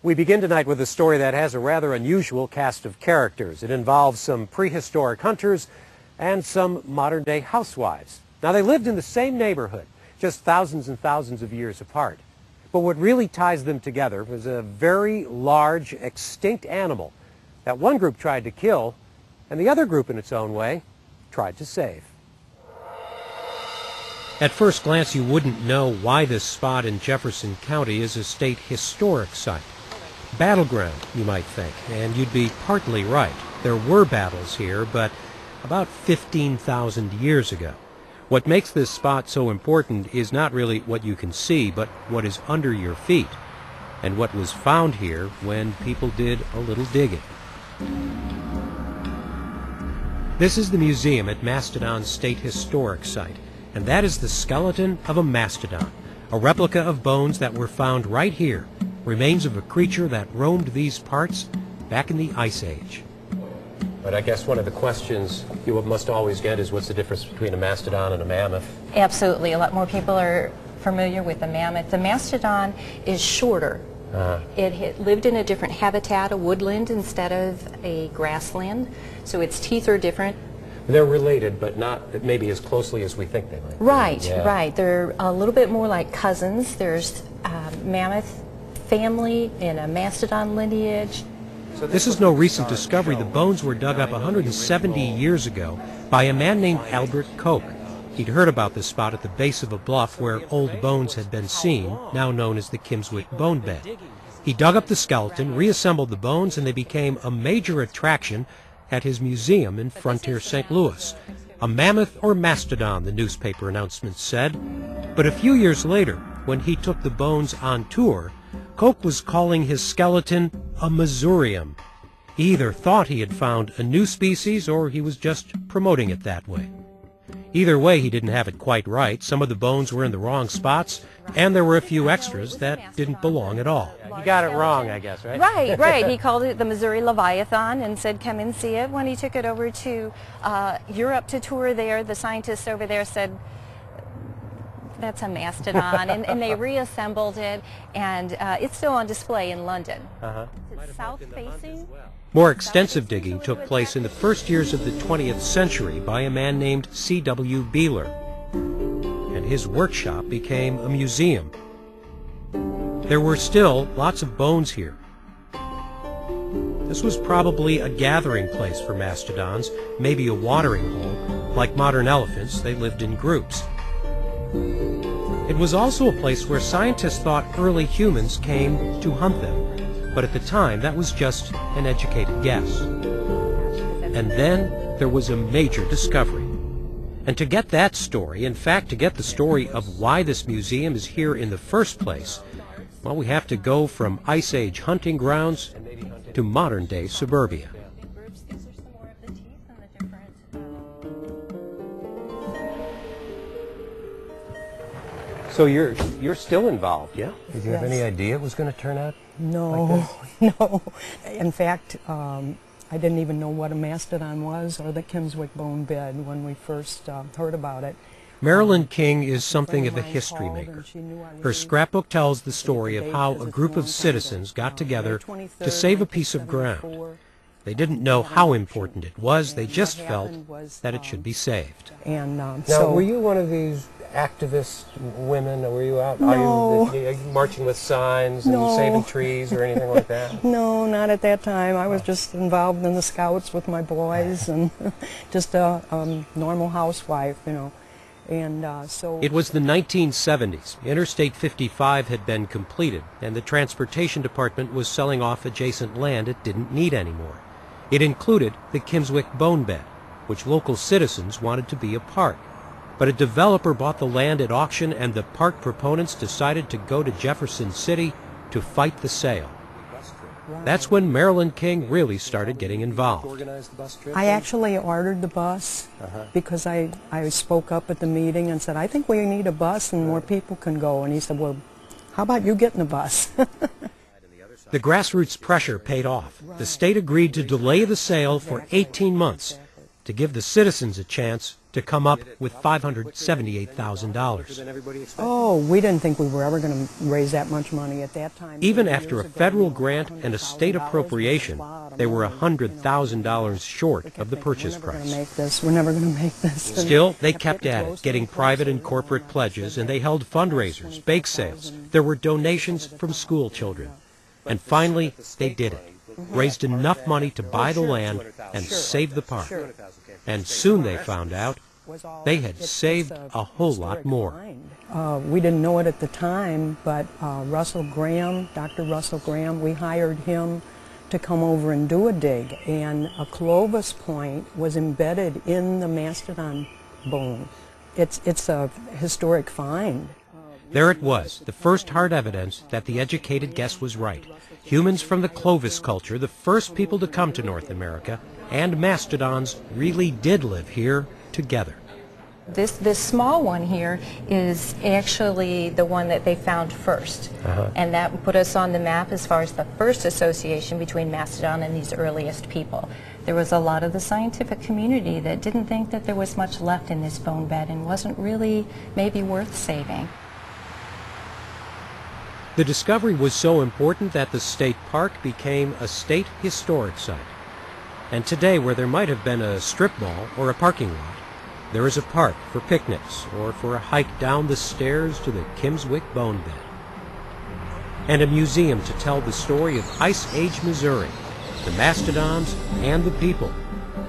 We begin tonight with a story that has a rather unusual cast of characters. It involves some prehistoric hunters and some modern-day housewives. Now, they lived in the same neighborhood, just thousands and thousands of years apart. But what really ties them together was a very large, extinct animal that one group tried to kill, and the other group, in its own way, tried to save. At first glance, you wouldn't know why this spot in Jefferson County is a state historic site. Battleground, you might think, and you'd be partly right. There were battles here, but about 15,000 years ago. What makes this spot so important is not really what you can see, but what is under your feet, and what was found here when people did a little digging. This is the museum at Mastodon State Historic Site, and that is the skeleton of a mastodon, a replica of bones that were found right here, remains of a creature that roamed these parts back in the Ice Age. But I guess one of the questions you must always get is what's the difference between a mastodon and a mammoth? Absolutely. A lot more people are familiar with the mammoth. The mastodon is shorter. It lived in a different habitat, a woodland instead of a grassland, so its teeth are different. They're related, but not maybe as closely as we think they might be. Right, yeah. Right. They're a little bit more like cousins. There's mammoth family in a mastodon lineage. This is no recent discovery. The bones were dug up 170 years ago by a man named Albert Koch. He'd heard about this spot at the base of a bluff where old bones had been seen, now known as the Kimmswick Bone Bed. He dug up the skeleton, reassembled the bones, and they became a major attraction at his museum in Frontier, St. Louis. A mammoth or mastodon, the newspaper announcement said. But a few years later, when he took the bones on tour, Koch was calling his skeleton a Missourium. He either thought he had found a new species or he was just promoting it that way. Either way, he didn't have it quite right. Some of the bones were in the wrong spots, and there were a few extras that didn't belong at all. You got it wrong, I guess, right? Right, right. He called it the Missouri Leviathan and said, come and see it. When he took it over to Europe to tour there, the scientists over there said, that's a mastodon, and they reassembled it, and it's still on display in London. It's south-facing. More extensive digging took place in the first years of the 20th century by a man named C.W. Beeler, and his workshop became a museum. There were still lots of bones here. This was probably a gathering place for mastodons, maybe a watering hole. Like modern elephants, they lived in groups. It was also a place where scientists thought early humans came to hunt them, but at the time that was just an educated guess. And then there was a major discovery. And to get that story, in fact to get the story of why this museum is here in the first place, well, we have to go from Ice Age hunting grounds to modern-day suburbia. So you're still involved, yeah? Did you have any idea it was going to turn out? No, like no. In fact, I didn't even know what a mastodon was or the Kimmswick Bone Bed when we first heard about it. Marilyn King is something of a history maker. Her scrapbook tells the story of how a group of citizens got together to save a piece of ground. They didn't know how important it was, they just felt that it should be saved. And now, were you one of these activist women, or were you out marching with signs and saving trees or anything like that? No, not at that time. I was just involved in the scouts with my boys and just a normal housewife, you know. And so it was the 1970s. Interstate 55 had been completed, and the Transportation Department was selling off adjacent land it didn't need anymore. It included the Kimmswick Bone Bed, which local citizens wanted to be a park. But a developer bought the land at auction, and the park proponents decided to go to Jefferson City to fight the sale. That's when Marilyn King really started getting involved. I actually ordered the bus because I spoke up at the meeting and said, I think we need a bus and more people can go. And he said, well, how about you getting a bus? The grassroots pressure paid off. The state agreed to delay the sale for 18 months to give the citizens a chance to come up with $578,000. Oh, we didn't think we were ever going to raise that much money at that time. Even after a federal grant and a state appropriation, they were $100,000 short of the purchase price. We're never going to make this. Still, they kept at it, getting private and corporate pledges, and they held fundraisers, bake sales. There were donations from school children. And finally, they did it. Raised enough money to buy the land and save the park. And soon they found out they had saved a whole lot more. We didn't know it at the time, but Russell Graham, Dr. Russell Graham, we hired him to come over and do a dig. And a Clovis Point was embedded in the Mastodon bone. It's a historic find. There it was, the first hard evidence that the educated guess was right. Humans from the Clovis culture, the first people to come to North America, and mastodons really did live here together. This small one here is actually the one that they found first. And that put us on the map as far as the first association between mastodon and these earliest people. There was a lot of the scientific community that didn't think that there was much left in this bone bed and wasn't really maybe worth saving. The discovery was so important that the state park became a state historic site. And today, where there might have been a strip mall or a parking lot, there is a park for picnics or for a hike down the stairs to the Kimmswick Bone Bed. And a museum to tell the story of Ice Age Missouri, the mastodons and the people,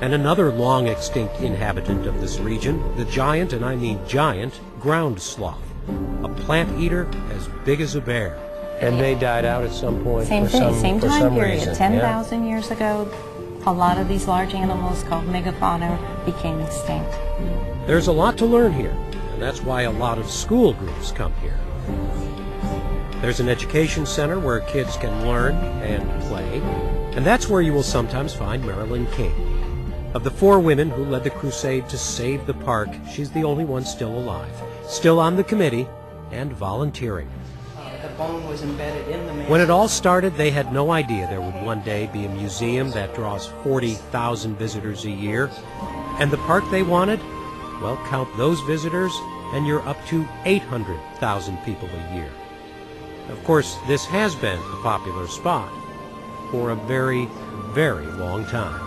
and another long-extinct inhabitant of this region, the giant, and I mean giant, ground sloth, a plant eater as big as a bear. And they died out at some point. Same time period, 10,000 years ago. A lot of these large animals called megafauna became extinct. There's a lot to learn here, and that's why a lot of school groups come here. There's an education center where kids can learn and play, and that's where you will sometimes find Marilyn King. Of the 4 women who led the crusade to save the park, she's the only one still alive, still on the committee, and volunteering. The bone was embedded in the Mastodon. When it all started, they had no idea there would one day be a museum that draws 40,000 visitors a year. And the park they wanted? Well, count those visitors, and you're up to 800,000 people a year. Of course, this has been a popular spot for a very, very long time.